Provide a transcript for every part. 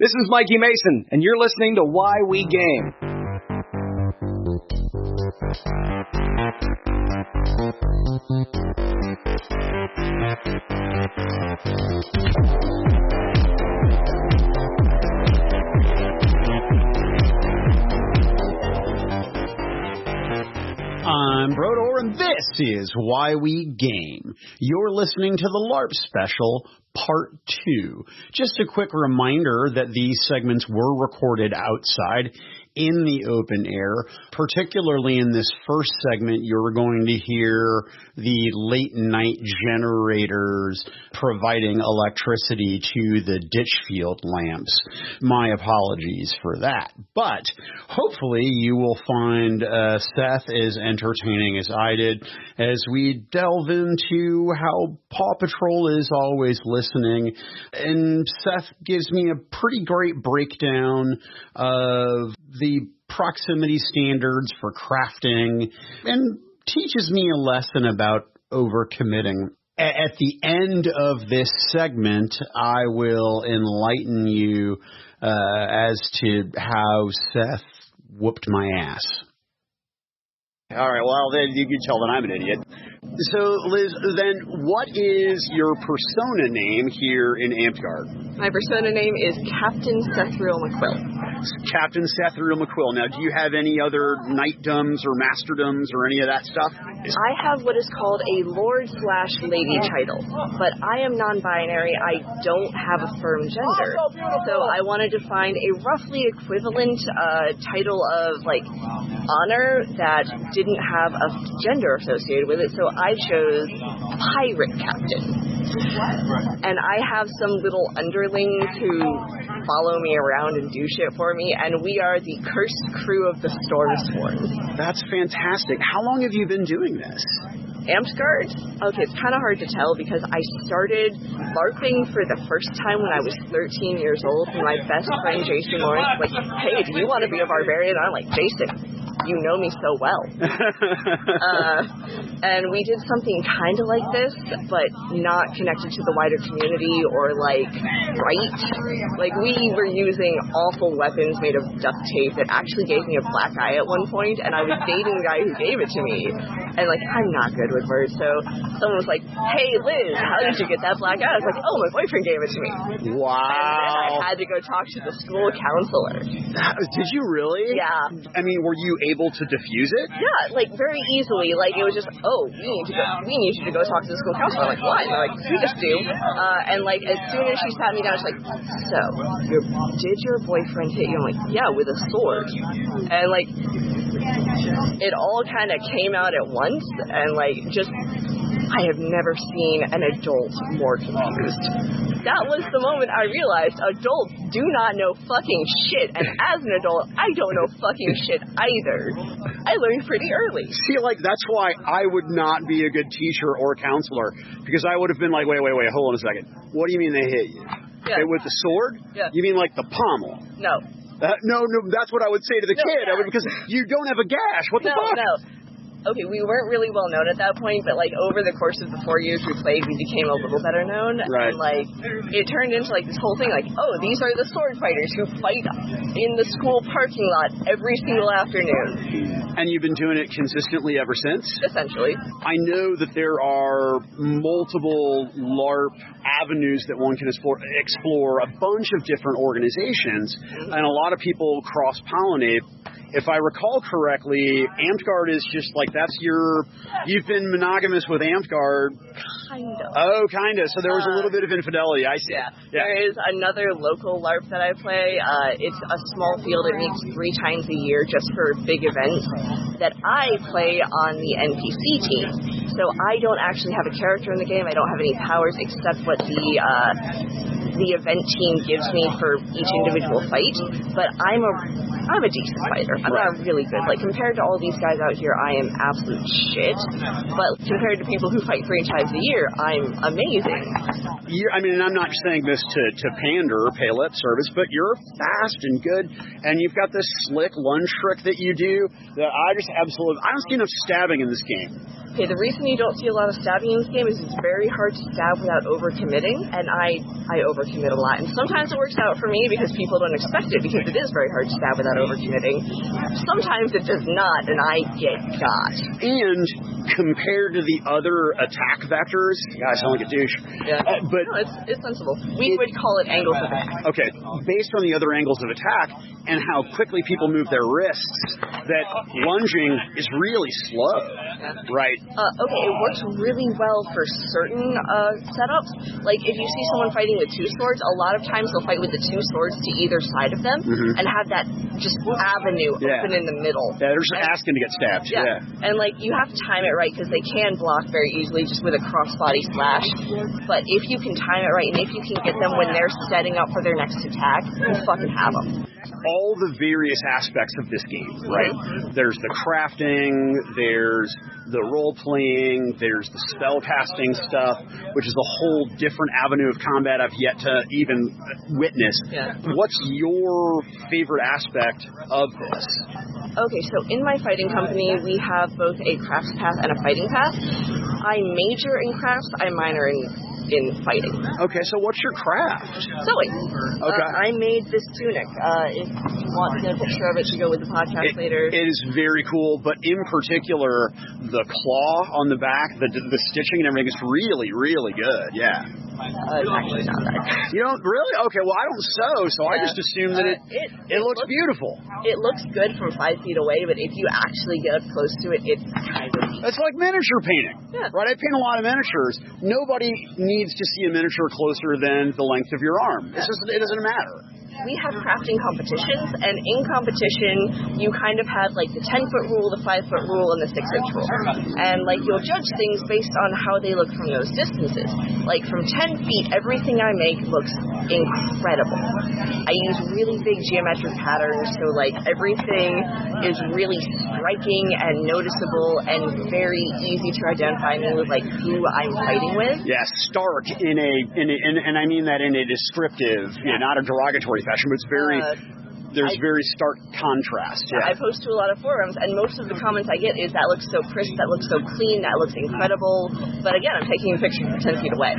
This is Mikey Mason, and you're listening to Why We Game. I'm Brodor, and this is Why We Game. You're listening to the LARP special, Part 2. Just a quick reminder that these segments were recorded outside in the open air. Particularly in this first segment, you're going to hear the late night generators providing electricity to the Ditchfield lamps. My apologies for that. But hopefully you will find Seth as entertaining as I did as we delve into how Paw Patrol is always listening. And Seth gives me a pretty great breakdown of the proximity standards for crafting and teaches me a lesson about overcommitting. At the end of this segment, I will enlighten you as to how Seth whooped my ass. All right, well, then you can tell that I'm an idiot. So, Liz, then what is your persona name here in Amtgard? My persona name is Captain Sethriel McQuill. Captain Sethriel McQuill. Now, do you have any other knightdoms or masterdoms or any of that stuff? I have what is called a Lord/Lady title, but I am non-binary. I don't have a firm gender. So I wanted to find a roughly equivalent title of, like, honor that didn't have a gender associated with it, so I chose Pirate Captain. And I have some little underlings who follow me around and do shit for me, and we are the cursed crew of the Stormsworn. That's fantastic. How long have you been doing this? Amtgard? Okay, it's kind of hard to tell because I started LARPing for the first time when I was 13 years old, and my best friend Jason Lawrence was like, hey, do you want to be a barbarian? And I'm like, Jason, you know me so well. And we did something kind of like this, but not connected to the wider community or, like, right. Like, we were using awful weapons made of duct tape that actually gave me a black eye at one point, and I was dating the guy who gave it to me. And, like, I'm not good with words, so someone was like, hey, Liz, how did you get that black eye? I was like, oh, my boyfriend gave it to me. Wow. And then I had to go talk to the school counselor. Did you really? Yeah. I mean, were you able to diffuse it? Yeah, like, very easily. Like, it was just, oh, we need you to go talk to the school counselor. I'm like, why? And they're like, we just do. And, like, as soon as she sat me down, she's like, so, did your boyfriend hit you? I'm like, yeah, with a sword. And, like, it all kind of came out at once, and, like, just, I have never seen an adult more confused. That was the moment I realized adults do not know fucking shit, and as an adult, I don't know fucking shit either. I learned pretty early. See, like, that's why I would not be a good teacher or counselor, because I would have been like, wait, hold on a second. What do you mean they hit you? Yeah. With the sword? Yeah. You mean like the pommel? No. No, that's what I would say to the kid. Yeah. Because you don't have a gash. What the fuck? No. Okay, we weren't really well known at that point, but, like, over the course of the 4 years we played, we became a little better known. Right. And, like, it turned into, like, this whole thing, like, oh, these are the sword fighters who fight in the school parking lot every single afternoon. And you've been doing it consistently ever since? Essentially. I know that there are multiple LARP avenues that one can explore a bunch of different organizations, and a lot of people cross-pollinate. If I recall correctly, Amtgard is just like, you've been monogamous with Amtgard. Kind of. Oh, kind of. So there was a little bit of infidelity. I see. Yeah. There is another local LARP that I play. It's a small field. It meets 3 times a year just for big events that I play on the NPC team. So I don't actually have a character in the game. I don't have any powers except what the event team gives me for each individual fight. But I'm I'm a decent fighter. I'm not really good. Like, compared to all these guys out here, I am absolute shit. But compared to people who fight 3 times a year, I'm amazing. I'm not saying this to pander or pay lip service, but you're fast and good, and you've got this slick lunge trick that you do that I don't see enough stabbing in this game. Okay, the reason you don't see a lot of stabbing in this game is it's very hard to stab without overcommitting, and I overcommit a lot. And sometimes it works out for me because people don't expect it, because it is very hard to stab without overcommitting. Sometimes it does not, and I get got. And compared to the other attack vectors, I sound like a douche. Yeah, but no, it's sensible. We would call it angles of attack. Okay, based on the other angles of attack and how quickly people move their wrists, that lunging is really slow, right? Okay, it works really well for certain setups. Like, if you see someone fighting with 2 swords, a lot of times they'll fight with the 2 swords to either side of them and have that just avenue open in the middle. Yeah, they're just asking to get stabbed. Yeah. And, like, you have to time it right, because they can block very easily just with a cross-body slash. But if you can time it right, and if you can get them when they're setting up for their next attack, you fucking have them. All the various aspects of this game, right? There's the crafting, there's the role-playing, there's the spell-casting stuff, which is a whole different avenue of combat I've yet to even witness. Yeah. What's your favorite aspect of this? Okay, so in my fighting company, we have both a crafts path and a fighting path. I major in crafts, I minor in fighting. Okay, so what's your craft? Sewing. Okay. I made this tunic. If you want to get a picture of it, to go with the podcast later. It is very cool, but in particular, the claw on the back, the stitching and everything is really, really good. Yeah. It's actually not that. You don't really? Okay, well, I don't sew, so I just assume that it looks beautiful. It looks good from 5 feet away, but if you actually get up close to it, it's kind of... It's like miniature painting, right? I paint a lot of miniatures. Nobody needs to see a miniature closer than the length of your arm. It doesn't matter. We have crafting competitions, and in competition, you kind of have, like, the 10-foot rule, the 5-foot rule, and the 6-inch rule. And, like, you'll judge things based on how they look from those distances. Like, from 10 feet, everything I make looks incredible. I use really big geometric patterns, so, like, everything is really striking and noticeable and very easy to identify me with, like, who I'm fighting with. Yeah, stark and I mean that in a descriptive, not a derogatory fashion, but it's very... There's very stark contrast. Yeah. I post to a lot of forums, and most of the comments I get is, that looks so crisp, that looks so clean, that looks incredible. But again, I'm taking a picture from 10 feet away.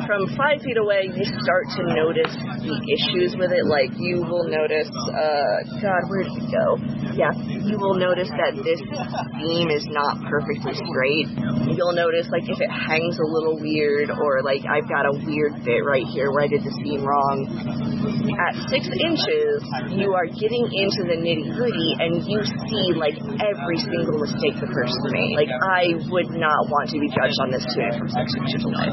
From 5 feet away, you start to notice the issues with it. Like, you will notice, God, where did we go? Yeah, you will notice that this seam is not perfectly straight. You'll notice, like, if it hangs a little weird, or, like, I've got a weird bit right here where I did the seam wrong. At 6 inches, you are getting into the nitty-gritty, and you see, like, every single mistake the person made. Like, I would not want to be judged on this tunic from 6 inches away.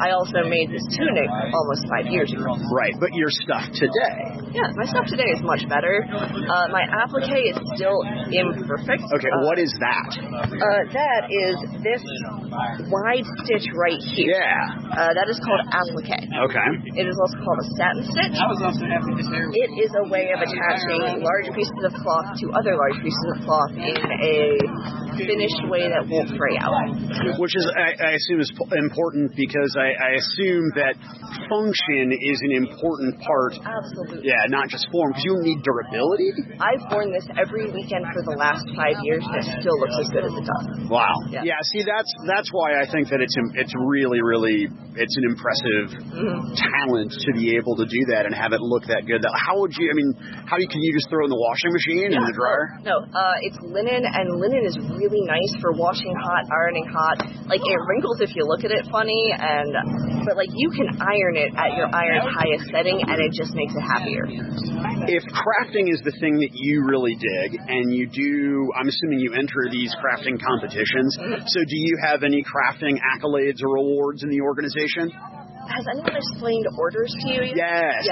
I also made this tunic almost 5 years ago. Right, but your stuff today. Yeah, my stuff today is much better. My applique is still imperfect. Okay, what is that? That is this wide stitch right here. Yeah. That is called applique. Okay. It is also called a satin stitch. It is a way of attaching large pieces of cloth to other large pieces of cloth in a finished way that won't fray out. Which is, I assume, is important, because I assume that function is an important part. Absolutely. Yeah, not just form, because you need durability. I've worn this every weekend for the last 5 years, and it still looks as good as it does. Wow. Yeah, see, that's why I think that it's really, really, it's an impressive talent to be able to do that and have it look that good. How can you just throw it in the washing machine in the dryer? No, it's linen, and linen is really nice for washing hot, ironing hot. Like, it wrinkles if you look at it funny, but like, you can iron it at your iron's highest setting, and it just makes it happier. If crafting is the thing that you really dig, and you do, I'm assuming you enter these crafting competitions, so do you have any crafting accolades or awards in the organization? has anyone explained orders to you? Yes.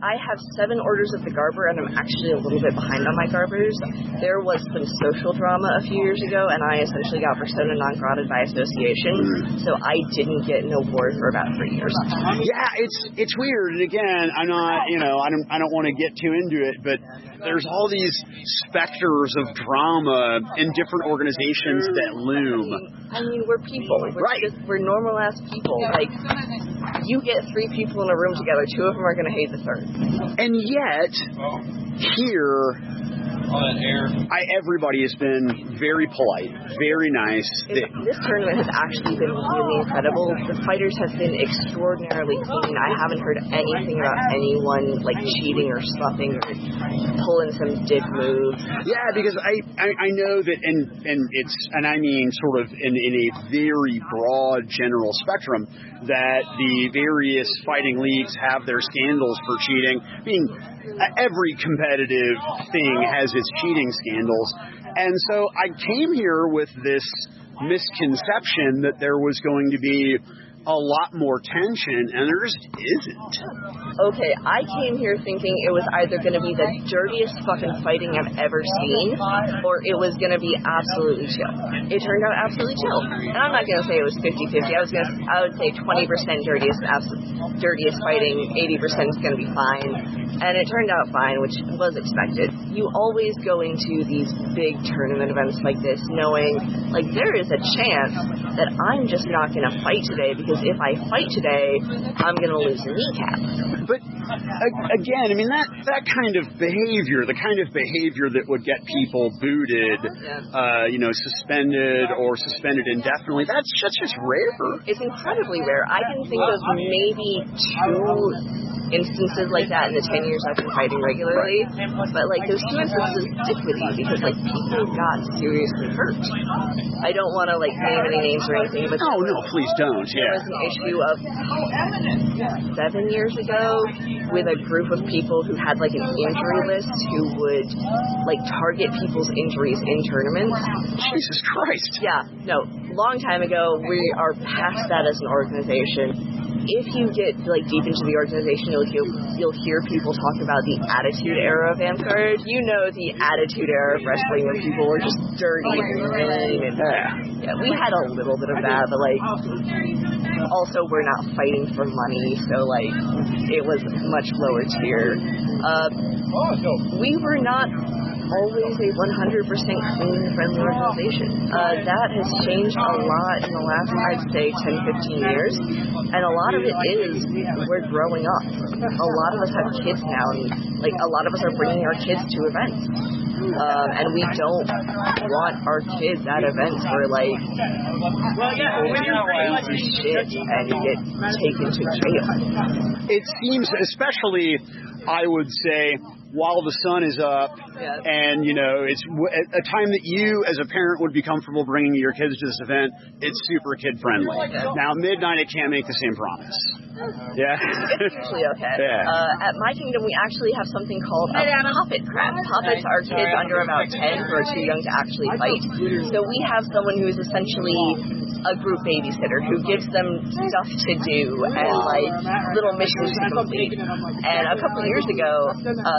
I have 7 orders of the Garber, and I'm actually a little bit behind on my Garbers. There was some social drama a few years ago, and I essentially got persona non grata by association, so I didn't get an award for about 3 years. Yeah, it's weird. And again, I'm not, I don't want to get too into it, but there's all these specters of drama in different organizations that loom. I mean, we're people. We're normal-ass people. Like, you get 3 people in a room together, 2 of them are going to hate the 3rd. And yet, here, everybody has been very polite, very nice. This tournament has actually been really incredible. The fighters have been extraordinarily clean. I haven't heard anything about anyone like cheating or stuffing or pulling some dick move. Yeah, because I know that, and I mean sort of in a very broad general spectrum, that the various fighting leagues have their scandals for cheating. I mean, every competitive thing has its cheating scandals. And so I came here with this misconception that there was going to be a lot more tension, and there just isn't. Okay, I came here thinking it was either going to be the dirtiest fucking fighting I've ever seen, or it was going to be absolutely chill. It turned out absolutely chill. And I'm not going to say it was 50-50. I would say 20% dirtiest fighting, 80% is going to be fine. And it turned out fine, which was expected. You always go into these big tournament events like this knowing, like, there is a chance that I'm just not going to fight today, because if I fight today, I'm going to lose a kneecap. But again, I mean, that kind of behavior, the kind of behavior that would get people booted, suspended or suspended indefinitely, that's just rare. It's incredibly rare. I can think of maybe 2 instances like that in the 10 years I've been fighting regularly, but like those 2 instances stick with you because like people got seriously hurt. I don't want to like name any names or anything, but no, please don't. There was an issue of 7 years ago with a group of people who had like an injury list who would like target people's injuries in tournaments. Jesus Christ. Yeah, no, long time ago. We are past that as an organization. If you get like deep into the organization, you'll hear people talk about the Attitude Era of Vanguard. You know the Attitude Era of wrestling when people were just dirty and mean. Yeah, we had a little bit of that, but like also we're not fighting for money, so like it was much lower tier. We were not always a 100% clean, friendly organization. That has changed a lot in the last, I'd say, 10-15 years, and a lot of it is we're growing up. A lot of us have kids now, and like a lot of us are bringing our kids to events, and we don't want our kids at events where like people do crazy shit and get taken to jail. It seems, especially, I would say, while the sun is up, and, it's a time that you, as a parent, would be comfortable bringing your kids to this event, it's super kid-friendly. Now, midnight, it can't make the same promise. Yeah. It's usually okay. Yeah. At my kingdom, we actually have something called a puppet crap. Puppets are kids under about 10 who are too young to actually fight. So we have someone who is essentially a group babysitter who gives them stuff to do and like little missions to complete. And a couple of years ago,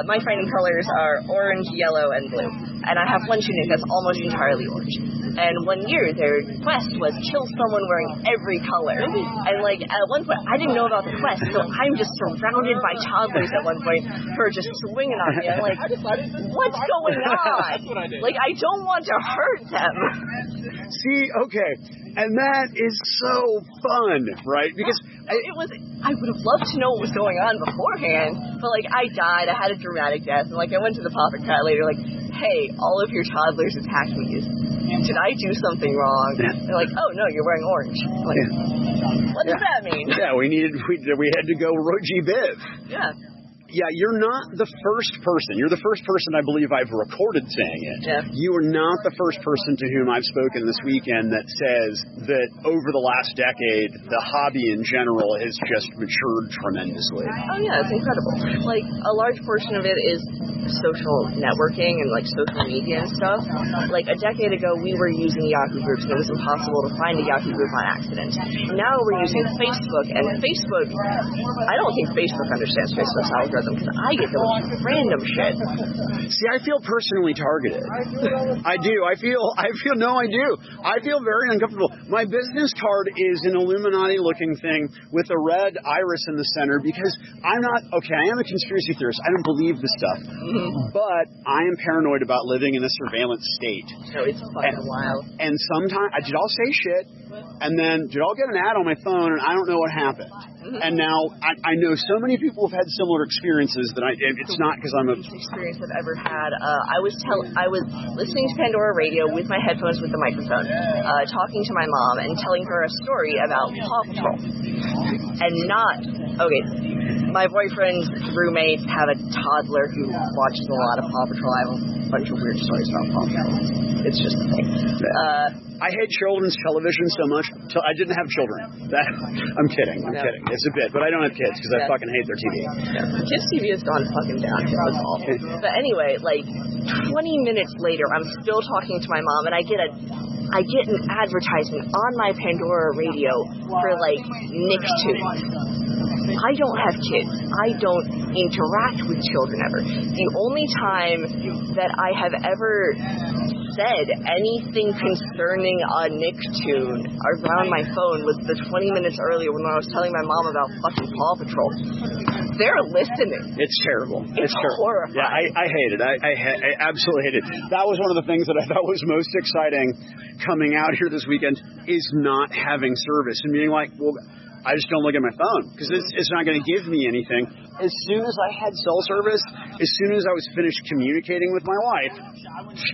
my fighting colors are orange, yellow, and blue. And I have one tunic that's almost entirely orange. And one year their quest was kill someone wearing every color. And like at one point, I didn't know about the quest, so I'm just surrounded by toddlers at one point who are just swinging on me. I'm like, what's going on? Like, I don't want to hurt them. See, okay. And that is so fun, right? Because I would have loved to know what was going on beforehand, but like I died, I had a dramatic death, and like I went to the puppet cat later, like, hey, all of your toddlers attacked me. Did I do something wrong? They're like, oh no, you're wearing orange. I'm like, what does that mean? Yeah, we had to go Roji Biv. Yeah. Yeah, you're not the first person. You're the first person I believe I've recorded saying it. Yeah. You are not the first person to whom I've spoken this weekend that says that over the last decade, the hobby in general has just matured tremendously. Oh, yeah, it's incredible. Like, a large portion of it is social networking and like social media and stuff. Like a decade ago, we were using Yahoo groups, and it was impossible to find a Yahoo group on accident. Now we're using Facebook, and Facebook, I don't think Facebook understands Facebook's algorithm because I get the most random shit. See, I feel personally targeted. I do. I feel very uncomfortable. My business card is an Illuminati-looking thing with a red iris in the center because I am a conspiracy theorist. I don't believe this stuff. But I am paranoid about living in a surveillance state. So it's fucking wild. And sometimes, I'll say shit, and then, I'll get an ad on my phone, and I don't know what happened. And now, I know so many people have had similar experiences that it's not because I'm a... experience I've ever had. I was listening to Pandora Radio with my headphones with the microphone, talking to my mom and telling her a story about Paw Patrol. And my boyfriend's roommates have a toddler who watches a lot of Paw Patrol. I have a bunch of weird stories about Paw Patrol. It's just a thing. I hate children's television so much. I didn't have children. I'm kidding. It's a bit, but I don't have kids because I fucking hate their TV. Yeah. Kids' TV has gone fucking downhill. It's awful. But anyway, like 20 minutes later, I'm still talking to my mom, and I get an advertisement on my Pandora radio for like Nicktoons. I don't have kids. I don't interact with children ever. The only time that I have ever said anything concerning a Nicktoon around my phone was the 20 minutes earlier when I was telling my mom about fucking Paw Patrol. They're listening. It's terrible. It's horrifying. Yeah, I hate it. I absolutely hate it. That was one of the things that I thought was most exciting coming out here this weekend is not having service and being like, well, I just don't look at my phone because it's not going to give me anything. As soon as I had cell service, as soon as I was finished communicating with my wife,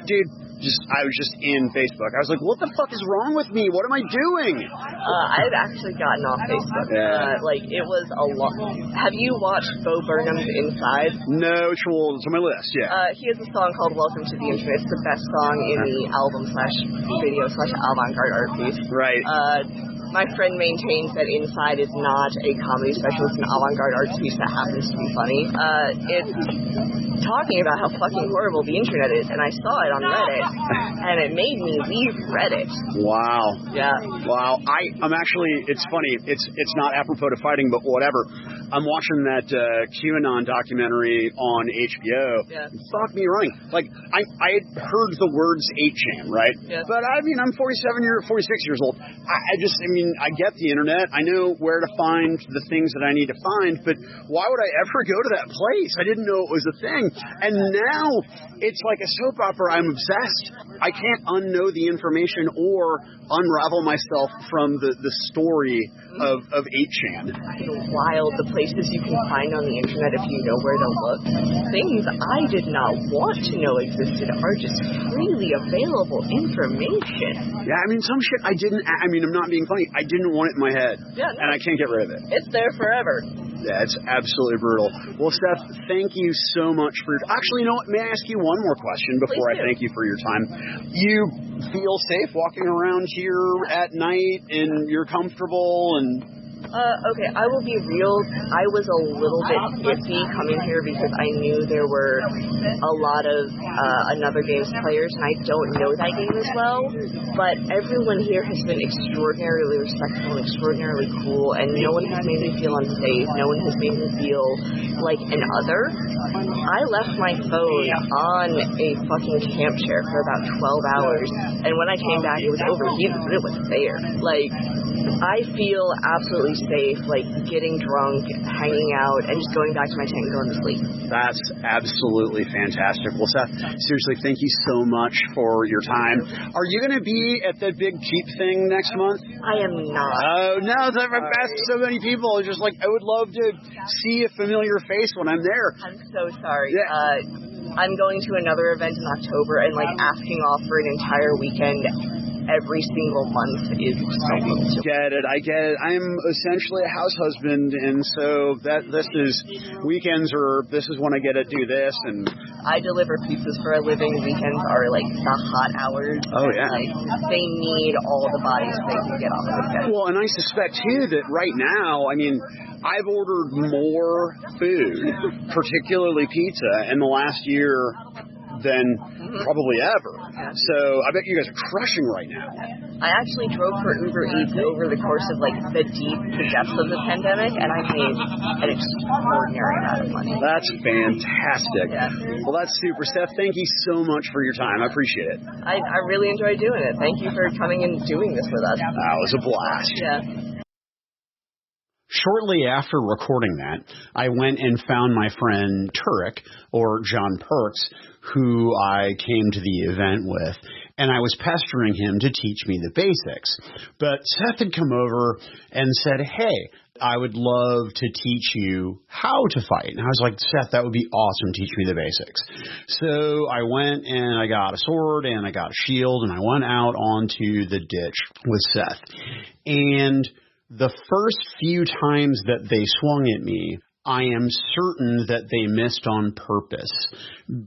dude, I was just in Facebook. I was like, what the fuck is wrong with me? What am I doing? I've actually gotten off Facebook. Yeah. It was a lot. Have you watched Bo Burnham's Inside? No, it's on my list, yeah. He has a song called Welcome to the Internet. It's the best song in the album/video/avant-garde art piece. Right. My friend maintains that Inside is not a comedy special. It's an avant-garde art piece that happens to be funny. It's talking about how fucking horrible the internet is, and I saw it on Reddit, and it made me leave Reddit. Wow. Yeah. Wow. I'm actually, it's funny, it's not apropos to fighting, but whatever. I'm watching that QAnon documentary on HBO. Yeah. Fuck me running. Like, I had heard the words 8chan, right? Yeah. But I'm 46 years old. I get the internet. I know where to find the things that I need to find, but why would I ever go to that place? I didn't know it was a thing. And now it's like a soap opera. I'm obsessed. I can't unknow the information or unravel myself from the story of 8chan. Wild, the places you can find on the internet if you know where to look. Things I did not want to know existed are just freely available information. Yeah, some shit I didn't, I'm not being funny. I didn't want it in my head. Yeah, no. And I can't get rid of it. It's there forever. Yeah, it's absolutely brutal. Well, Steph, thank you so much for your... Actually, you know what? May I ask you one more question before I thank you for your time? You feel safe walking around here at night and you're comfortable and... Okay, I will be real. I was a little bit iffy coming here because I knew there were a lot of Another Games players, and I don't know that game as well. But everyone here has been extraordinarily respectful and extraordinarily cool, and no one has made me feel unsafe. No one has made me feel like an other. I left my phone on a fucking camp chair for about 12 hours, and when I came back, it was overheated, but it was there. I feel absolutely safe, getting drunk, hanging out, and just going back to my tent and going to sleep. That's absolutely fantastic. Well, Seth, seriously, thank you so much for your time. Are you going to be at that big Keep thing next month? I am not. Oh, no, I've asked so many people. It's just I would love to see a familiar face when I'm there. I'm so sorry. Yeah. I'm going to another event in October and asking off for an entire weekend every single month is so much. I get it. I'm essentially a house husband, and so this is when I get to do this. And I deliver pizzas for a living. Weekends are like the hot hours. Oh yeah. Like, they need all the bodies they can get off of the bed. Well, and I suspect too that right now, I mean, I've ordered more food, particularly pizza, in the last year than probably ever. Yeah. So I bet you guys are crushing right now. I actually drove for Uber Eats over the course of like the depths of the pandemic, and I made an extraordinary amount of money. That's fantastic. Yeah. Well, that's super. Steph, thank you so much for your time. I appreciate it. I really enjoyed doing it. Thank you for coming and doing this with us. That was a blast. Yeah. Shortly after recording that, I went and found my friend Turek, or John Perks, who I came to the event with, and I was pestering him to teach me the basics. But Seth had come over and said, hey, I would love to teach you how to fight. And I was like, Seth, that would be awesome. Teach me the basics. So I went and I got a sword and I got a shield, and I went out onto the ditch with Seth. And the first few times that they swung at me, I am certain that they missed on purpose.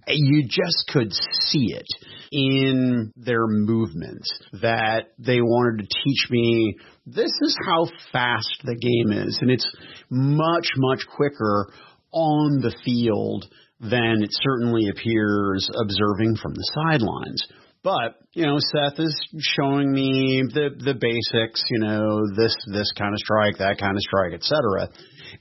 You just could see it in their movements that they wanted to teach me this is how fast the game is. And it's much, much quicker on the field than it certainly appears observing from the sidelines. But, Seth is showing me the basics, this kind of strike, that kind of strike, etc.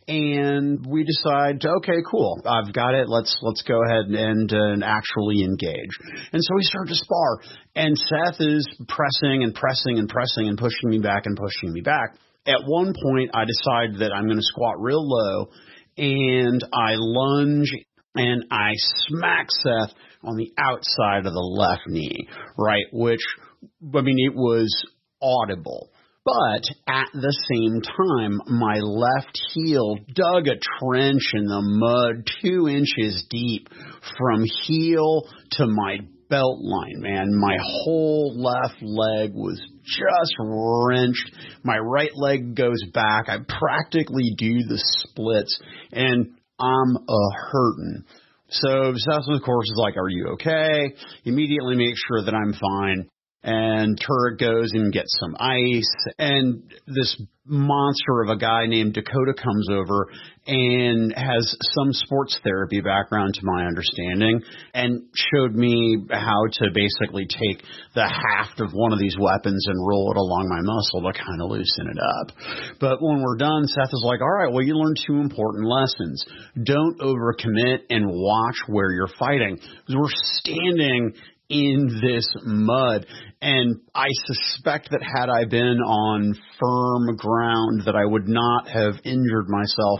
And we decide, okay, cool, I've got it. Let's go ahead and actually engage. And so we start to spar. And Seth is pressing and pressing and pressing and pushing me back and pushing me back. At one point, I decide that I'm going to squat real low, and I lunge and I smack Seth on the outside of the left knee, right? Which, it was audible. But at the same time, my left heel dug a trench in the mud 2 inches deep from heel to my belt line, man. My whole left leg was just wrenched. My right leg goes back. I practically do the splits, and I'm a-hurtin'. So Seth, of course, is like, are you okay? Immediately make sure that I'm fine. And Turek goes and gets some ice. And this monster of a guy named Dakota comes over and has some sports therapy background, to my understanding, and showed me how to basically take the haft of one of these weapons and roll it along my muscle to kind of loosen it up. But when we're done, Seth is like, all right, well, you learned 2 important lessons. Don't overcommit and watch where you're fighting. Because we're standing in this mud, and I suspect that had I been on firm ground that I would not have injured myself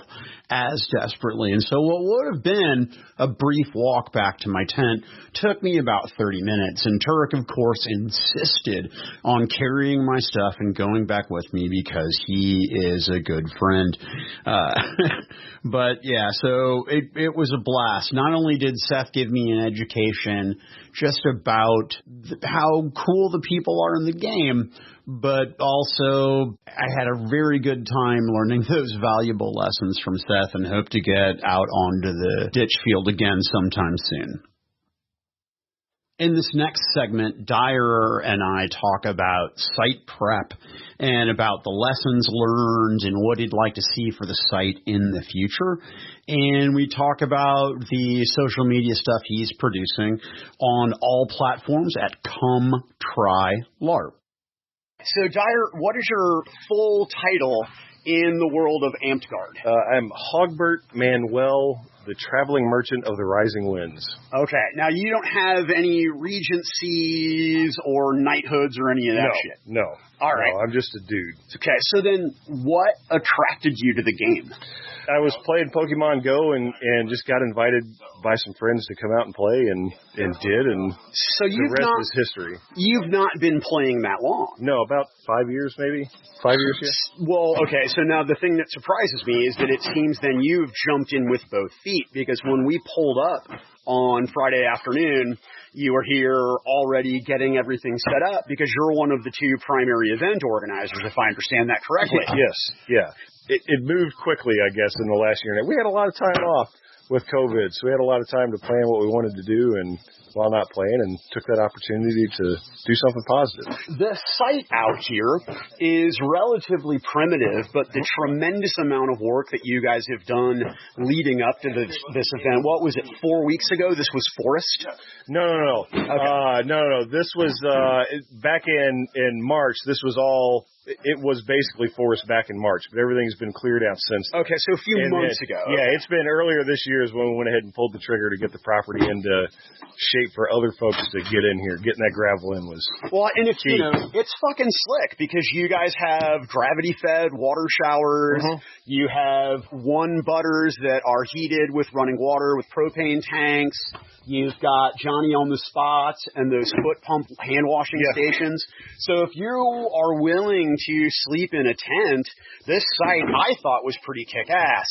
as desperately. And so what would have been a brief walk back to my tent took me about 30 minutes. And Turek, of course, insisted on carrying my stuff and going back with me because he is a good friend. But yeah, so it was a blast. Not only did Seth give me an education just about how cool the people are in the game, but also I had a very good time learning those valuable lessons from Seth and hope to get out onto the ditch field again sometime soon. In this next segment, Dyer and I talk about site prep and about the lessons learned and what he'd like to see for the site in the future. And we talk about the social media stuff he's producing on all platforms at Come Try LARP. So, Dyer, what is your full title in the world of Amped Guard? I'm Hogbert Manuel, the Traveling Merchant of the Rising Winds. Okay. Now, you don't have any regencies or knighthoods or any of that shit? No. All right. No, I'm just a dude. Okay. So then what attracted you to the game? I was playing Pokemon Go and just got invited by some friends to come out and play and did, and so the rest is history. You've not been playing that long. No, about 5 years maybe. 5 years, yeah. Well, okay, so now the thing that surprises me is that it seems then you've jumped in with both feet. feet, because when we pulled up on Friday afternoon, you were here already getting everything set up because you're one of the two primary event organizers, if I understand that correctly. Yes, yeah. It moved quickly, I guess, in the last year. We had a lot of time off with COVID, so we had a lot of time to plan what we wanted to do, and while not playing, and took that opportunity to do something positive. The site out here is relatively primitive, but the tremendous amount of work that you guys have done leading up to this event, what was it, 4 weeks ago? This was forest? No. Okay. No. This was back in March. This was all. It was basically forest back in March, but everything's been cleared out since then. Okay, so a few months ago. Yeah, it's been earlier this year is when we went ahead and pulled the trigger to get the property into shape for other folks to get in here. Getting that gravel in was and it's key. It's fucking slick because you guys have gravity-fed water showers. Mm-hmm. You have 1 butters that are heated with running water with propane tanks. You've got Johnny on the spots and those foot pump hand washing stations. So if you are willing to sleep in a tent, this site I thought was pretty kick-ass.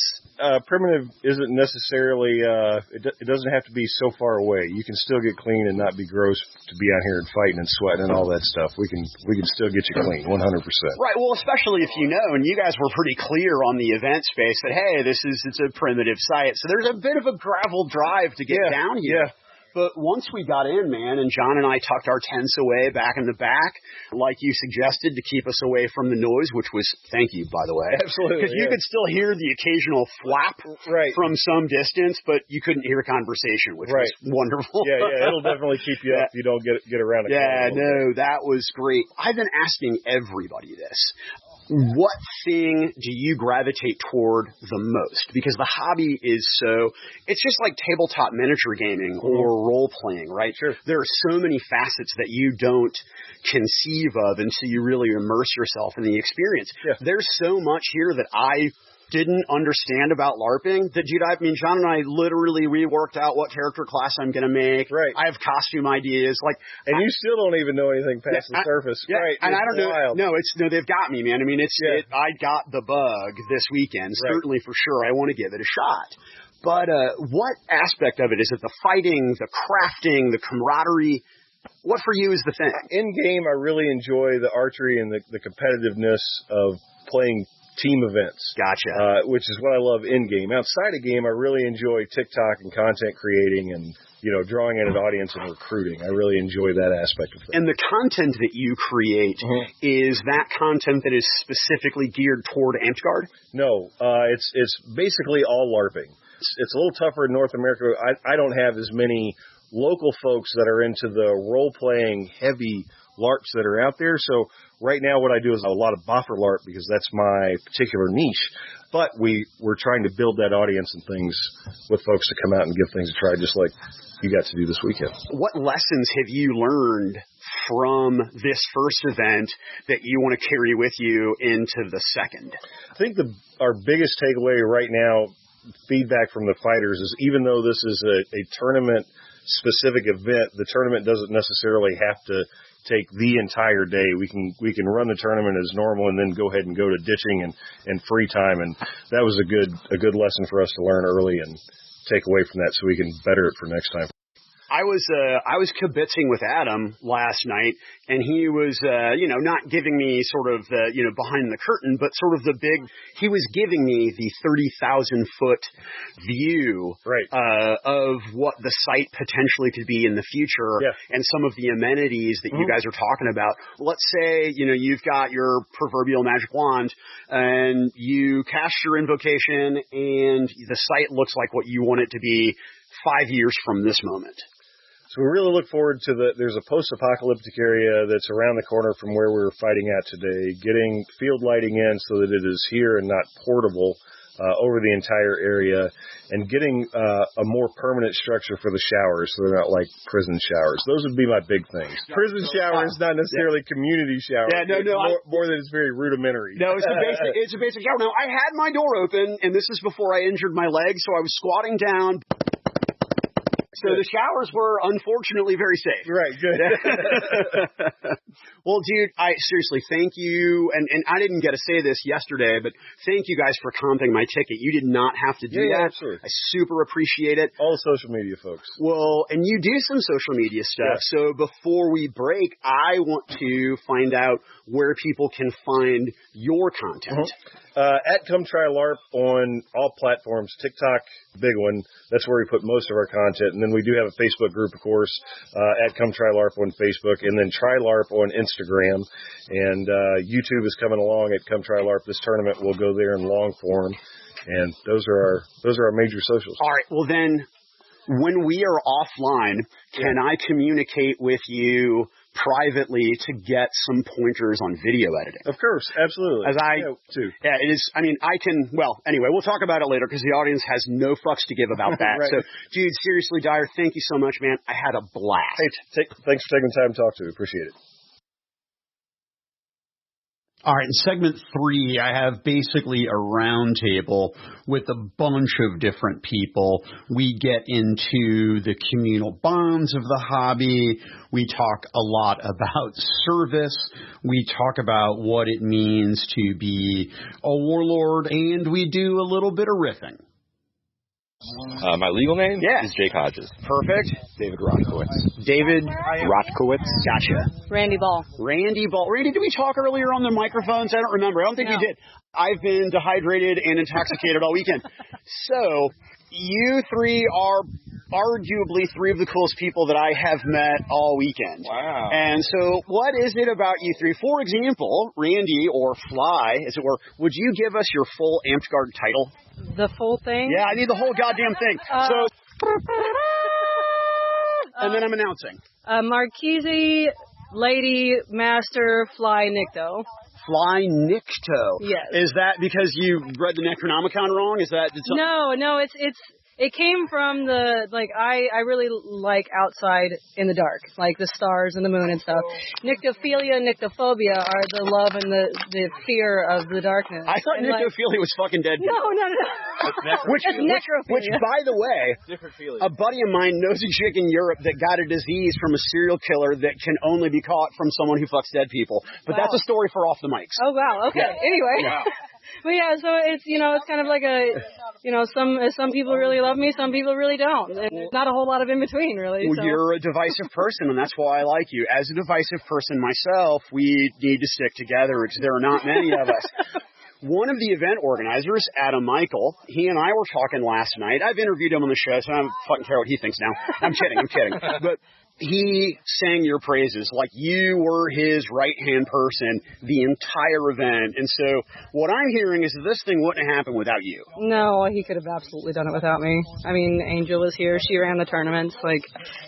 Primitive isn't necessarily, it doesn't have to be so far away. You can still get clean and not be gross to be out here and fighting and sweating and all that stuff. We can still get you clean, 100%. Right, well, especially if you know, and you guys were pretty clear on the event space that, hey, it's a primitive site. So there's a bit of a gravel drive to get down here. Yeah. But once we got in, man, and John and I tucked our tents away back in the back, like you suggested, to keep us away from the noise, which was, thank you, by the way. Absolutely. Because you could still hear the occasional flap from some distance, but you couldn't hear conversation, which was wonderful. Yeah, it'll definitely keep you up if you don't get around it. Yeah, no, that was great. I've been asking everybody this. What thing do you gravitate toward the most? Because the hobby is it's just like tabletop miniature gaming or role-playing, right? Sure. There are so many facets that you don't conceive of until you really immerse yourself in the experience. Yeah. There's so much here that I didn't understand about LARPing that, John and I literally reworked out what character class I'm going to make. Right. I have costume ideas. And you still don't even know anything past the surface. Yeah, right. And I don't know. No, they've got me, man. I mean, I got the bug this weekend. Right. Certainly for sure. I want to give it a shot. But what aspect of it? Is it the fighting, the crafting, the camaraderie? What for you is the thing? In game, I really enjoy the archery and the competitiveness of playing team events. Gotcha. Which is what I love in game. Outside of game, I really enjoy TikTok and content creating and, drawing in an audience and recruiting. I really enjoy that aspect of things. And the content that you create, is that content that is specifically geared toward Amtgard? No, it's basically all LARPing. It's a little tougher in North America. I don't have as many local folks that are into the role-playing heavy LARPs that are out there. So right now what I do is a lot of boffer LARP because that's my particular niche. But we're trying to build that audience and things with folks to come out and give things a try, just like you got to do this weekend. What lessons have you learned from this first event that you want to carry with you into the second? I think our biggest takeaway right now, feedback from the fighters, is even though this is a tournament-specific event, the tournament doesn't necessarily have to take the entire day. We can run the tournament as normal and then go ahead and go to ditching and free time. And that was a good lesson for us to learn early and take away from that so we can better it for next time. I was kibitzing with Adam last night, and he was, not giving me sort of the, behind the curtain, but sort of he was giving me the 30,000 foot view of what the site potentially could be in the future and some of the amenities that you guys are talking about. Let's say, you've got your proverbial magic wand and you cast your invocation and the site looks like what you want it to be 5 years from this moment. So we really look forward to there's a post-apocalyptic area that's around the corner from where we're fighting at today, getting field lighting in so that it is here and not portable over the entire area, and getting a more permanent structure for the showers so they're not like prison showers. Those would be my big things. Prison shower is not necessarily community shower. Yeah, no. More than it's very rudimentary. No, it's a basic shower. Now, I had my door open, and this is before I injured my leg, so I was squatting down So the showers were unfortunately very safe. Right, good. Well, dude, seriously, thank you. And I didn't get to say this yesterday, but thank you guys for comping my ticket. You did not have to do that. Absolutely. I super appreciate it. All the social media folks. Well, and you do some social media stuff. Yeah. So before we break, I want to find out where people can find your content. At Come Try LARP on all platforms. TikTok, big one. That's where we put most of our content. And then we do have a Facebook group, of course, at Come Try LARP on Facebook, and then Try LARP on Instagram. And YouTube is coming along at Come Try LARP. This tournament will go there in long form. And those are our major socials. All right. Well, then, when we are offline, can I communicate with you privately to get some pointers on video editing? Of course, absolutely. Too. Yeah, it is. I mean, anyway, we'll talk about it later because the audience has no fucks to give about that. Right. So, dude, seriously, Dyer, thank you so much, man. I had a blast. Hey, thanks for taking the time to talk to me. Appreciate it. All right, in segment 3, I have basically a round table with a bunch of different people. We get into the communal bonds of the hobby. We talk a lot about service. We talk about what it means to be a warlord, and we do a little bit of riffing. My legal name is Jake Hodges. Perfect. David Rotkowitz. David Rotkowitz. Gotcha. Randy Ball. Randy, did we talk earlier on the microphones? I don't remember. I don't think we did. I've been dehydrated and intoxicated all weekend. So, you three are arguably 3 of the coolest people that I have met all weekend. Wow. And so, what is it about you 3? For example, Randy, or Fly, as it were, would you give us your full Amped Guard title? The full thing? Yeah, I need the whole goddamn thing. And then I'm announcing. Marquise, Lady, Master, Fly, Nikto. Fly Nikto. Yes. Is that because you read the Necronomicon wrong? Is that... No, it came from I really like outside in the dark, like the stars and the moon and stuff. Nyctophilia and nyctophobia are the love and the fear of the darkness. I thought nyctophilia was fucking dead. No. Which, by the way, a buddy of mine knows a chick in Europe that got a disease from a serial killer that can only be caught from someone who fucks dead people. But that's a story for off the mics. Oh, wow. Okay. Yeah. Anyway. Yeah. But yeah, so it's kind of like some people really love me, some people really don't. It's not a whole lot of in between, really. Well, you're a divisive person, and that's why I like you. As a divisive person myself, we need to stick together because there are not many of us. One of the event organizers, Adam Michael, he and I were talking last night. I've interviewed him on the show, so I don't fucking care what he thinks now. I'm kidding. But he sang your praises like you were his right-hand person the entire event. And so what I'm hearing is that this thing wouldn't have happened without you. No, he could have absolutely done it without me. I mean, Angel was here. She ran the tournaments.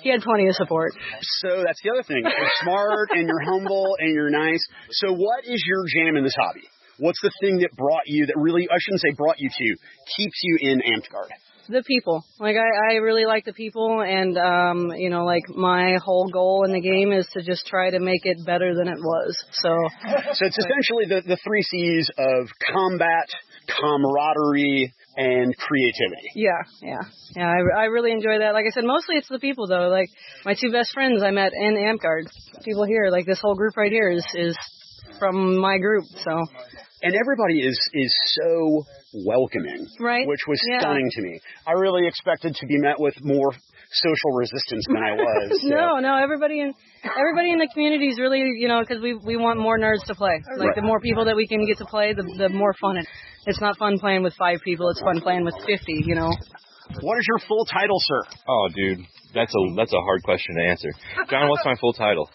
He had plenty of support. So that's the other thing. You're smart and you're humble and you're nice. So what is your jam in this hobby? What's the thing that brought you, that really, I shouldn't say brought you to, keeps you in Amped Guard? The people. I really like the people, and, my whole goal in the game is to just try to make it better than it was. So it's essentially the 3 C's of combat, camaraderie, and creativity. Yeah. I really enjoy that. Like I said, mostly it's the people, though. Like, my 2 best friends I met in Amped Guard. People here, like this whole group right here is from my group, so... And everybody is so welcoming, right? Which was stunning to me. I really expected to be met with more social resistance than I was. So. No, everybody in the community is really, because we want more nerds to play. Like, the more people that we can get to play, the more fun it's not fun playing with 5 people. It's fun playing with 50. What is your full title, sir? Oh, dude, that's a hard question to answer. John, what's my full title?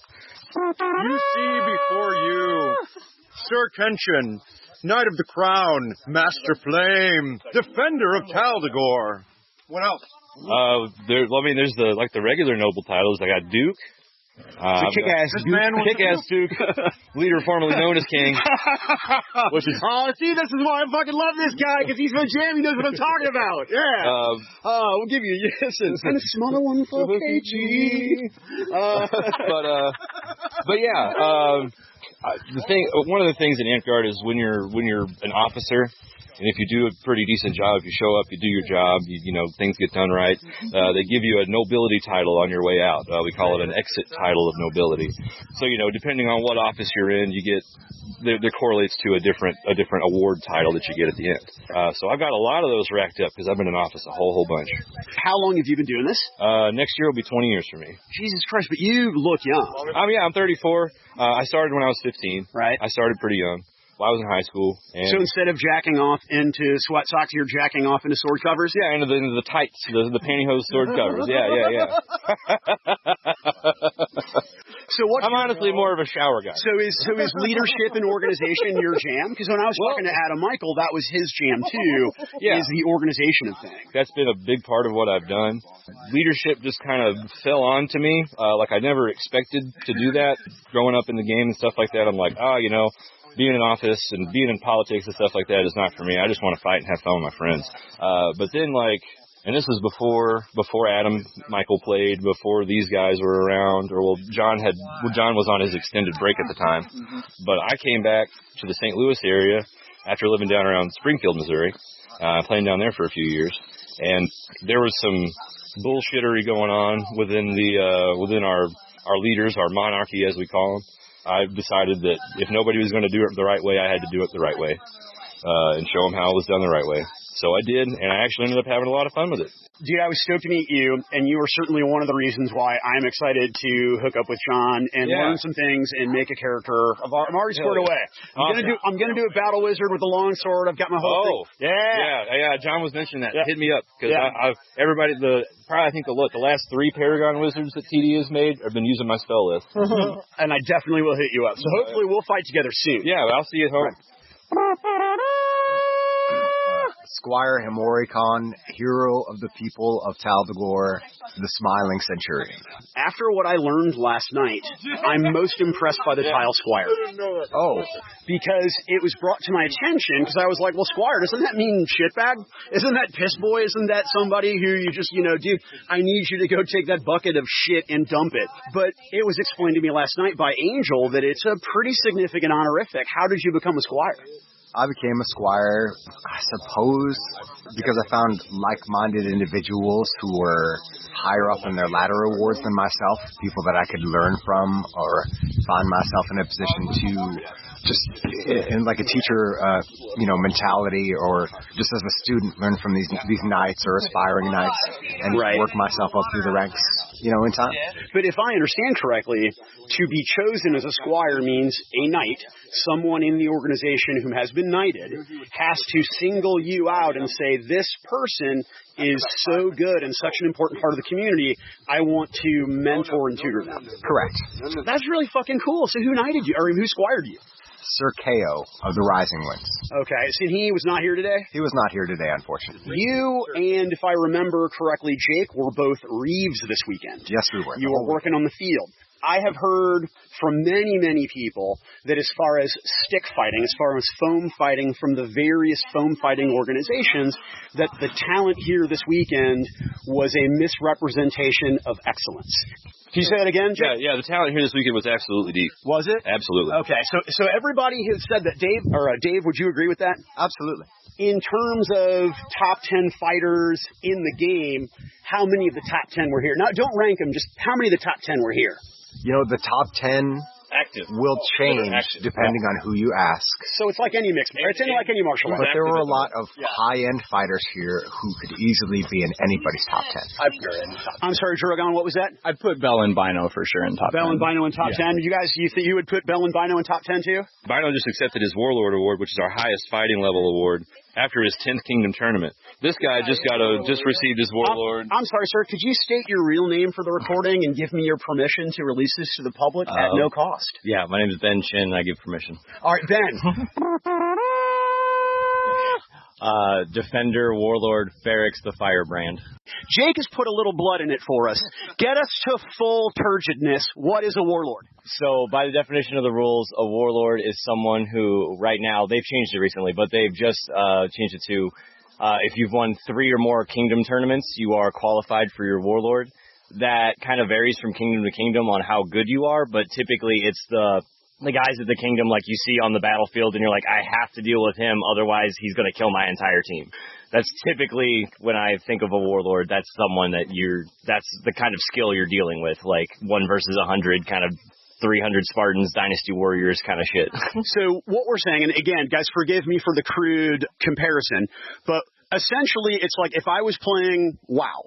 You see before you Sir Kenshin, Knight of the Crown, Master Flame, Defender of Taldagor. What else? There's the regular noble titles. I got Duke. Kick-ass Duke, leader formerly known as King. This is why I fucking love this guy, because he's my jam. He knows what I'm talking about. Yeah. We'll give you a yes and a smaller one for KG. But yeah. one of the things in Ant Guard is when you're an officer, and if you do a pretty decent job, if you show up, you do your job, you know, things get done right, they give you a nobility title on your way out. We call it an exit title of nobility. So, you know, depending on what office you're in, you get, there correlates to a different award title that you get at the end. So I've got a lot of those racked up because I've been in office a whole bunch. How long have you been doing this? Next year will be 20 years for me. Jesus Christ, but you look young. I'm 34. I started when I was 15. Right. I started pretty young. Well, I was in high school. And so instead of jacking off into sweat socks, you're jacking off into sword covers? Yeah, into the tights, the pantyhose sword covers. Yeah. So I'm honestly more of a shower guy. So is leadership and organization your jam? Because when I was talking to Adam Michael, that was his jam too, is the organization of things. That's been a big part of what I've done. Leadership just kind of fell on to me. Like I never expected to do that. Growing up in the game and stuff like that, I'm like, you know, being in office and being in politics and stuff like that is not for me. I just want to fight and have fun with my friends. But then, like, and this was before Adam Michael played, before these guys were around, John was on his extended break at the time. But I came back to the St. Louis area after living down around Springfield, Missouri, playing down there for a few years. And there was some bullshittery going on within our leaders, our monarchy as we call them. I decided that if nobody was going to do it the right way, I had to do it the right way and show them how it was done the right way. So I did, and I actually ended up having a lot of fun with it. Dude, I was stoked to meet you, and you are certainly one of the reasons why I'm excited to hook up with John and learn some things and make a character. I'm already squared away. I'm gonna do a battle wizard with a long sword. I've got my whole thing. Yeah. John was mentioning that. Hit me up because everybody. I think the last 3 Paragon wizards that TD has made have been using my spell list, and I definitely will hit you up. So hopefully we'll fight together soon. Yeah, I'll see you at home. Squire Himorikon, hero of the people of Taldagor, the Smiling Centurion. After what I learned last night, I'm most impressed by the tile Squire. Oh. Because it was brought to my attention, because I was like, well, Squire, doesn't that mean shitbag? Isn't that piss boy? Isn't that somebody who you just, dude, I need you to go take that bucket of shit and dump it. But it was explained to me last night by Angel that it's a pretty significant honorific. How did you become a Squire? I became a Squire, I suppose, because I found like-minded individuals who were higher up in their ladder awards than myself, people that I could learn from or find myself in a position to just in like a teacher, mentality, or just as a student, learn from these knights or aspiring knights and work myself up through the ranks, in time. But if I understand correctly, to be chosen as a Squire means a knight, someone in the organization who has been knighted, has to single you out and say, this person is so good and such an important part of the community, I want to mentor and tutor them. Correct. That's really fucking cool. So who knighted you, or who squired you? Sir Ko of the Rising Winds. Okay, so he was not here today? He was not here today, unfortunately. You and, if I remember correctly, Jake, were both Reeves this weekend. Yes, we were. You were working on the field. I have heard from many, many people that as far as stick fighting, as far as foam fighting from the various foam fighting organizations, that the talent here this weekend was a misrepresentation of excellence. Can you say that again, Jake? Yeah, the talent here this weekend was absolutely deep. Was it? Absolutely. Okay, so everybody has said that. Dave, would you agree with that? Absolutely. In terms of top 10 fighters in the game, how many of the top 10 were here? Now, don't rank them, just how many of the top 10 were here? The top 10 will change depending on who you ask. So it's like any mixed, it's like any martial art. But there were a lot of high-end fighters here who could easily be in anybody's top 10. I'm sorry, Drogon, what was that? I'd put Bell and Bino for sure in top 10. Bell and Bino in top 10. You guys, you think you would put Bell and Bino in top 10 too? Bino just accepted his Warlord award, which is our highest fighting level award, after his 10th Kingdom tournament. This guy just received his Warlord. I'm sorry, sir. Could you state your real name for the recording and give me your permission to release this to the public at no cost? Yeah, my name is Ben Chin. I give permission. All right, Ben. Defender, Warlord, Ferrex, the Firebrand. Jake has put a little blood in it for us. Get us to full turgidness. What is a Warlord? So, by the definition of the rules, a Warlord is someone who, right now, they've changed it recently, but they've just changed it to, if you've won 3 or more Kingdom tournaments, you are qualified for your Warlord. That kind of varies from kingdom to kingdom on how good you are, but typically it's the the guys at the Kingdom, like, you see on the battlefield, and you're like, I have to deal with him, otherwise he's going to kill my entire team. That's typically, when I think of a Warlord, that's someone that that's the kind of skill you're dealing with, like 1 versus 100, kind of 300 Spartans, Dynasty Warriors kind of shit. So what we're saying, and again, guys, forgive me for the crude comparison, but essentially it's like if I was playing WoW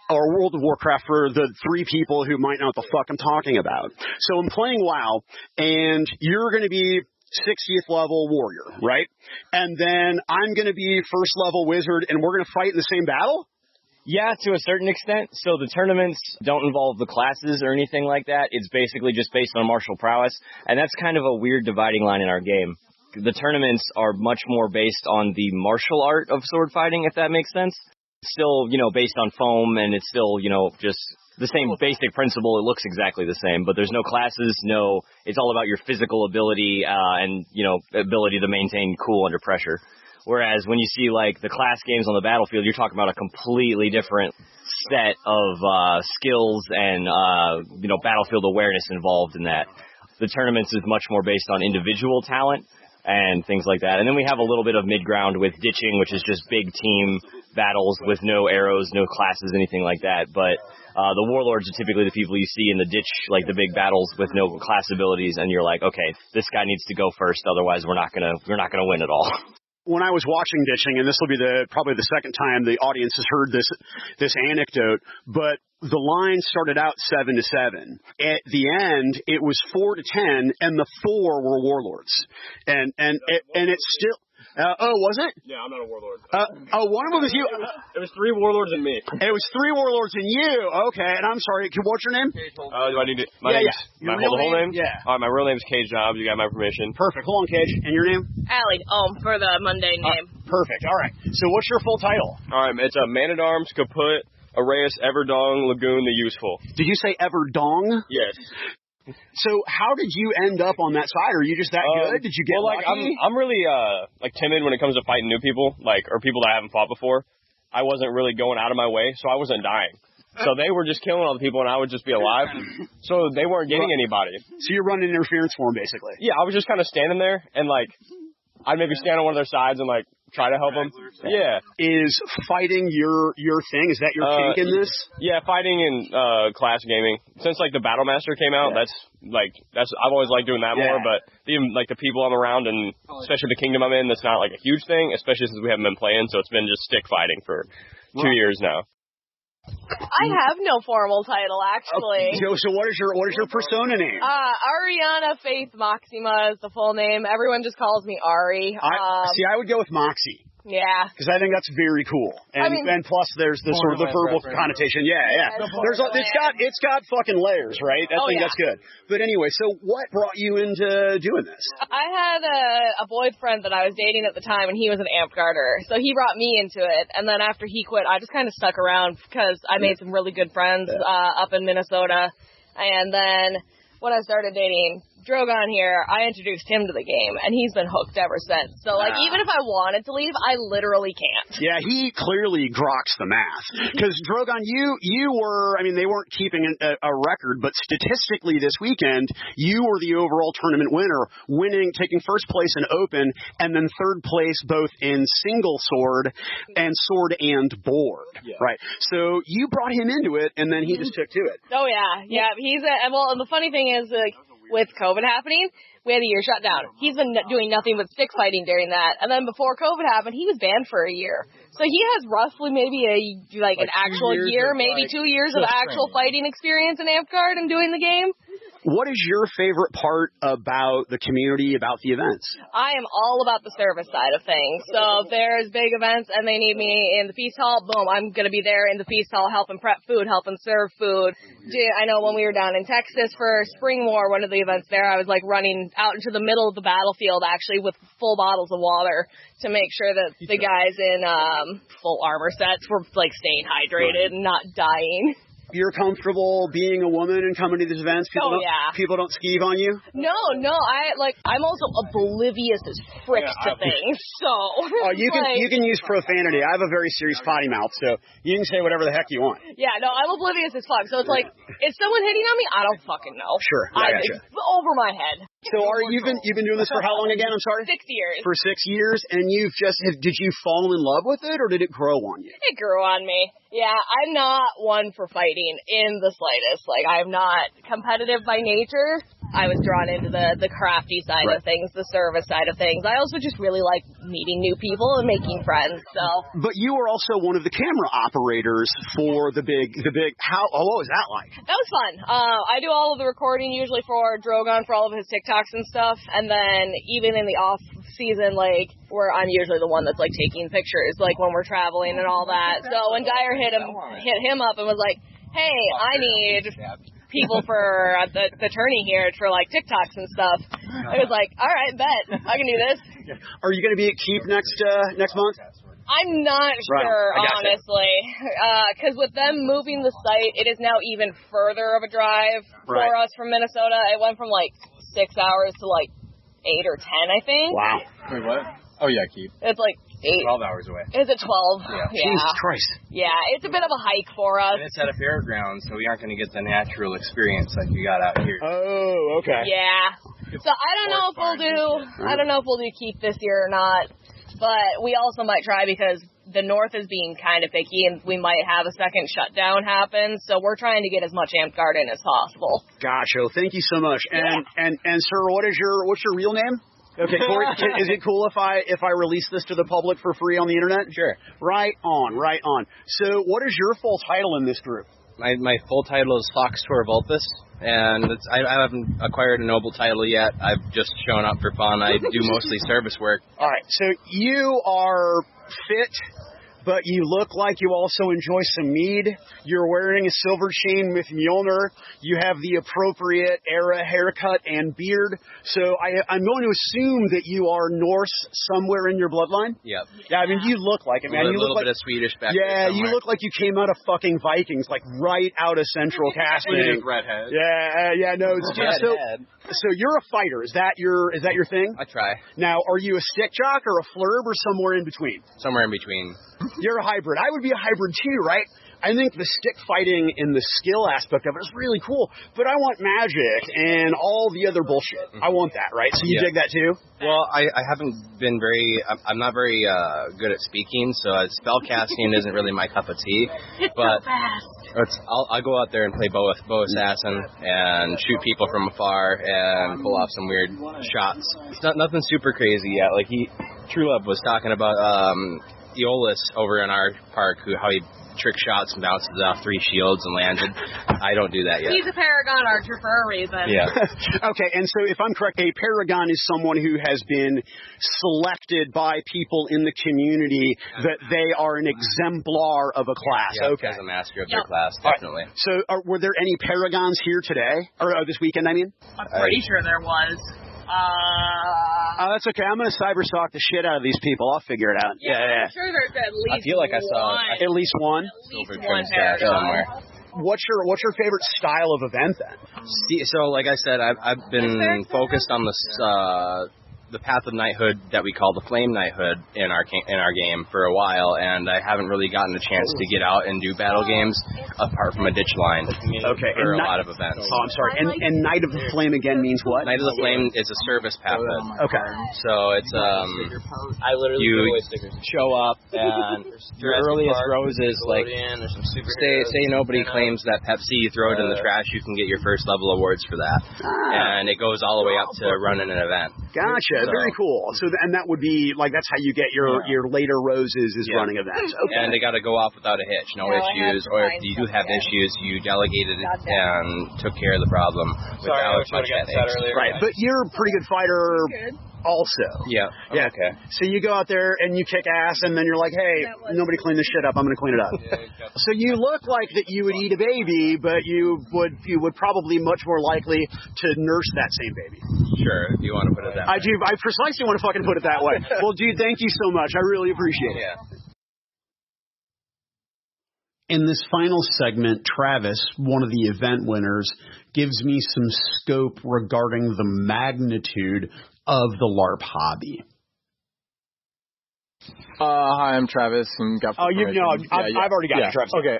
or World of Warcraft for the 3 people who might know what the fuck I'm talking about. So I'm playing WoW, and you're going to be 60th level warrior, right? And then I'm going to be 1st level wizard, and we're going to fight in the same battle? Yeah, to a certain extent. So the tournaments don't involve the classes or anything like that. It's basically just based on martial prowess, and that's kind of a weird dividing line in our game. The tournaments are much more based on the martial art of sword fighting, if that makes sense. Still, based on foam, and it's still, just the same basic principle. It looks exactly the same, but there's no classes, it's all about your physical ability, and, ability to maintain cool under pressure. Whereas when you see, like, the class games on the battlefield, you're talking about a completely different set of skills and, battlefield awareness involved in that. The tournaments is much more based on individual talent and things like that. And then we have a little bit of mid-ground with ditching, which is just big team battles with no arrows, no classes, anything like that. But the Warlords are typically the people you see in the ditch, like the big battles with no class abilities, and you're like, okay, this guy needs to go first, otherwise we're not gonna win at all. When I was watching ditching, and this will be probably the second time the audience has heard this anecdote, but the line started out 7-7. At the end, it was 4-10, and the 4 were Warlords, and it's still. Was it? Yeah, I'm not a Warlord. One of them was you. It was 3 Warlords and me. It was 3 Warlords and you. Okay, and I'm sorry. What's your name? Do I need to? My whole name? Yeah. All right, my real name is Cage Jobs. You got my information. Perfect. Hold on, Cage. And your name? Allie. For the mundane name. Perfect. All right. So what's your full title? All right, it's a Man-at-Arms, Kaput, Arrayus, Everdong, Lagoon, the Useful. Did you say Everdong? Yes. So how did you end up on that side? Are you just that good? Did you get lucky? I'm really timid when it comes to fighting new people, or people that I haven't fought before. I wasn't really going out of my way, so I wasn't dying. So they were just killing all the people, and I would just be alive. So they weren't getting anybody. So you're running interference for them, basically. Yeah, I was just kind of standing there, and I'd maybe stand on one of their sides and try to help them. Yeah. Is fighting your thing? Is that your kink in this? Yeah, fighting and class gaming. Since the Battle Master came out, that's I've always liked doing that more. But even the people I'm around, and especially the Kingdom I'm in, that's not a huge thing. Especially since we haven't been playing, so it's been just stick fighting for 2 years now. I have no formal title, actually. Okay. So what is your persona name? Ariana Faith Maxima is the full name. Everyone just calls me Ari. I would go with Moxie. Yeah. Because I think that's very cool. And plus there's the sort of the verbal connotation. Yeah. It's got fucking layers, right? I think that's good. But anyway, so what brought you into doing this? I had a boyfriend that I was dating at the time, and he was an amp garter. So he brought me into it. And then after he quit, I just kind of stuck around because I made some really good friends up in Minnesota. And then when I started dating Drogon here, I introduced him to the game, and he's been hooked ever since. So, even if I wanted to leave, I literally can't. Yeah, he clearly groks the math. Because, Drogon, you were, they weren't keeping a record, but statistically this weekend, you were the overall tournament winner, taking first place in open, and then third place both in single sword and board. Yeah. Right? So, you brought him into it, and then he just took to it. Oh, yeah. Yeah, and the funny thing is, with COVID happening, we had a year shut down. He's been doing nothing but stick fighting during that. And then before COVID happened, he was banned for a year. So he has roughly maybe an actual year, maybe 2 years of actual fighting experience in Amtgard and doing the game. What is your favorite part about the community, about the events? I am all about the service side of things. So if there's big events and they need me in the feast hall, boom, I'm going to be there in the feast hall helping prep food, helping serve food. I know when we were down in Texas for Spring War, one of the events there, I was running out into the middle of the battlefield actually with full bottles of water to make sure that the guys in full armor sets were staying hydrated and not dying. you're comfortable being a woman and coming to these events? People don't skeeve on you? No, I'm also oblivious as frick to things, so. You can use profanity. I have a very serious potty mouth, so you can say whatever the heck you want. Yeah, no, I'm oblivious as fuck, so it's like, is someone hitting on me? I don't fucking know. Sure, I gotcha. It's over my head. So you've been doing this for how long again? I'm sorry? 6 years. For 6 years, and did you fall in love with it, or did it grow on you? It grew on me. Yeah, I'm not one for fighting in the slightest. Like, I'm not competitive by nature. I was drawn into the crafty side of things, the service side of things. I also just really like meeting new people and making friends. So. But you were also one of the camera operators for the big. What was that like? That was fun. I do all of the recording usually for Drogon for all of his TikToks and stuff, and then even in the off season, like, where I'm usually the one that's like taking pictures, like when we're traveling and all that. So when Dyer hit him up and was like, "Hey, I need people for the tourney here for like TikToks and stuff," I was like, "All right, bet I can do this." Are you going to be at Keep next month? I'm not sure, honestly, because with them moving the site, it is now even further of a drive for us from Minnesota. It went from like 6 hours to like 8 or 10, I think. Wow. Wait, what? Oh yeah, Keep. It's like 8. 12 hours away. Is it 12? Yeah. Jesus Christ. Yeah, it's a bit of a hike for us. And it's at a fairground, so we aren't going to get the natural experience like you got out here. Oh, okay. Yeah. So I don't know if we'll do Keep this year or not. But we also might try because the North is being kind of picky, and we might have a second shutdown happen. So we're trying to get as much Amtgard in as possible. Gotcha. Thank you so much. And sir, what's your real name? Okay, Corey, is it cool if I release this to the public for free on the internet? Sure. Right on. So what is your full title in this group? My full title is Fox Tour Vulpus, and I haven't acquired a noble title yet. I've just shown up for fun. I do mostly service work. All right, so you are fit, but you look like you also enjoy some mead. You're wearing a silver chain with Mjolnir. You have the appropriate era haircut and beard. So I'm going to assume that you are Norse somewhere in your bloodline? Yep. Yeah, I mean, you look like it, man. You look like a little bit of Swedish back there somewhere. You look like you came out of fucking Vikings, like right out of Central Casting. Redhead. Yeah, no, it's just so you're a fighter. Is that your thing? I try. Now, are you a stick jock or a flurb or somewhere in between? Somewhere in between. You're a hybrid. I would be a hybrid too, right? I think the stick fighting and the skill aspect of it is really cool, but I want magic and all the other bullshit. I want that, right? So you dig that too? Well, I haven't been I'm not very good at speaking, so spell casting isn't really my cup of tea. But I'll go out there and play bow assassin and shoot people from afar and pull off some weird shots. It's nothing super crazy yet. Like True Love was talking about Eolus over in our park, how he trick shots and bounces off 3 shields and landed. I don't do that yet. He's a Paragon archer for a reason. Yeah. Okay, and so if I'm correct, a Paragon is someone who has been selected by people in the community that they are an exemplar of a class. Yeah, okay. As a master of their class, definitely. Right. So were there any Paragons here today? Or this weekend, I mean? I'm pretty sure there was. That's okay. I'm going to cyberstalk the shit out of these people. I'll figure it out. Yeah. I'm sure there's at least I feel like I saw at least one. Silver trim staff somewhere. What's your favorite style of event then? So, like I said, I've been focused on the path of knighthood that we call the flame knighthood in our game for a while, and I haven't really gotten a chance to get out and do battle games apart from a ditch line. Okay, for a lot of events. Oh, I'm sorry. And Knight of the Flame again means what? Knight of the Flame is a service path. Okay. So it's I literally you show up and your earliest roses, like say nobody claims that Pepsi, you throw it in the trash, you can get your first level awards for that, and it goes all the way up to running an event. Gotcha. Very cool. So, and that would be like that's how you get your later roses is running events. Okay. And they got to go off without a hitch, no issues. Or if you do have issues, you delegated it and took care of the problem without much headache. Right, but you're a pretty good fighter. Also. Yeah. Okay. So you go out there and you kick ass, and then you're like, hey, nobody clean this shit up. I'm going to clean it up. So you look like that you would eat a baby, but you would probably much more likely to nurse that same baby. Sure, if you want to put it that way. I do. I precisely want to fucking put it that way. Well, dude, thank you so much. I really appreciate it. Yeah. In this final segment, Travis, one of the event winners, gives me some scope regarding the magnitude of the LARP hobby. Hi, I'm Travis. And I've already got you, Travis. Okay.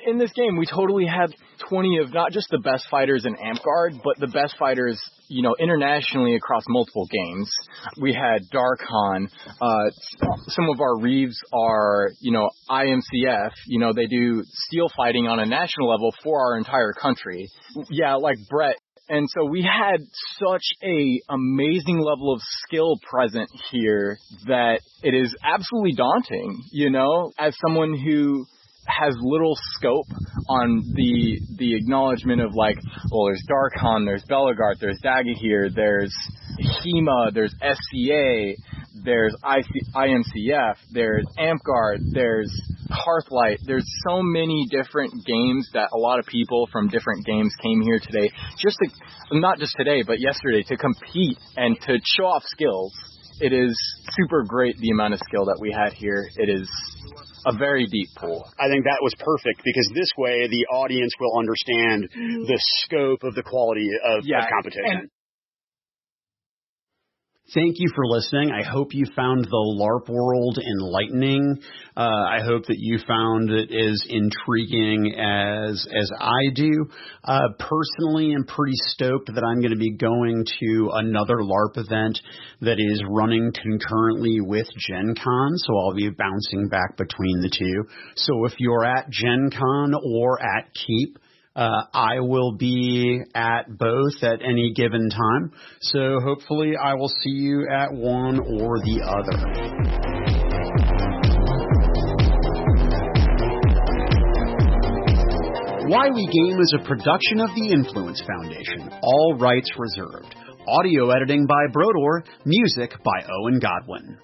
In this game, we totally had 20 of not just the best fighters in Amtgard, but the best fighters, internationally across multiple games. We had Darkhan. Some of our Reeves are, IMCF. They do steel fighting on a national level for our entire country. Yeah, like Brett. And so we had such a amazing level of skill present here that it is absolutely daunting, as someone who has little scope on the acknowledgement of there's Darkhan, there's Belagard, there's Dagahir, there's HEMA, there's SCA, there's IMCF, there's Amtgard, there's Hearthlight. There's so many different games that a lot of people from different games came here today, not just today, but yesterday, to compete and to show off skills. It is super great, the amount of skill that we had here. It is a very deep pool. I think that was perfect because this way the audience will understand the scope of the quality of competition. Thank you for listening. I hope you found the LARP world enlightening. I hope that you found it as intriguing as I do. Personally, I'm pretty stoked that I'm going to be going to another LARP event that is running concurrently with Gen Con, so I'll be bouncing back between the two. So if you're at Gen Con or at Keep, I will be at both at any given time, so hopefully I will see you at one or the other. Why We Game is a production of the Influence Foundation, all rights reserved. Audio editing by Brodor, music by Owen Godwin.